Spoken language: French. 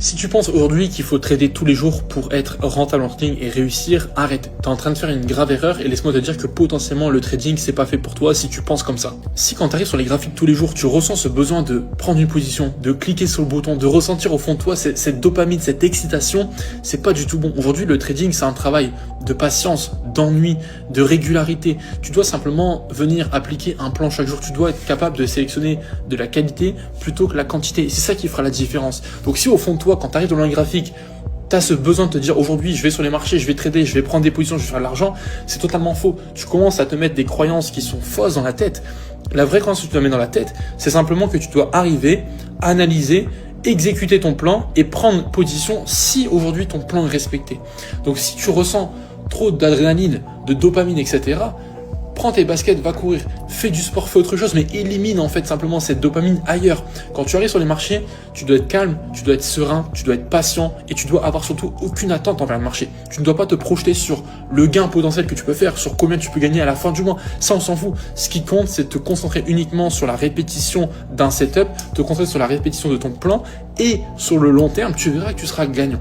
Si tu penses aujourd'hui qu'il faut trader tous les jours pour être rentable en trading et réussir, arrête. Tu es en train de faire une grave erreur et laisse-moi te dire que potentiellement le trading c'est pas fait pour toi si tu penses comme ça. Si quand tu arrives sur les graphiques tous les jours, tu ressens ce besoin de prendre une position, de cliquer sur le bouton, de ressentir au fond de toi cette dopamine, cette excitation, c'est pas du tout bon. Aujourd'hui, le trading c'est un travail de patience, d'ennui, de régularité. Tu dois simplement venir appliquer un plan chaque jour. Tu dois être capable de sélectionner de la qualité plutôt que la quantité. C'est ça qui fera la différence. Donc si au fond de toi, quand tu arrives dans le graphique, tu as ce besoin de te dire aujourd'hui je vais sur les marchés, je vais trader, je vais prendre des positions, je vais faire de l'argent, c'est totalement faux. Tu commences à te mettre des croyances qui sont fausses dans la tête. La vraie croyance que tu dois mettre dans la tête, c'est simplement que tu dois arriver, analyser, exécuter ton plan et prendre position si aujourd'hui ton plan est respecté. Donc si tu ressens trop d'adrénaline, de dopamine, etc., prends tes baskets, va courir, fais du sport, fais autre chose, mais élimine en fait simplement cette dopamine ailleurs. Quand tu arrives sur les marchés, tu dois être calme, tu dois être serein, tu dois être patient et tu dois avoir surtout aucune attente envers le marché. Tu ne dois pas te projeter sur le gain potentiel que tu peux faire, sur combien tu peux gagner à la fin du mois. Ça, on s'en fout. Ce qui compte, c'est de te concentrer uniquement sur la répétition d'un setup, te concentrer sur la répétition de ton plan et sur le long terme, tu verras que tu seras gagnant.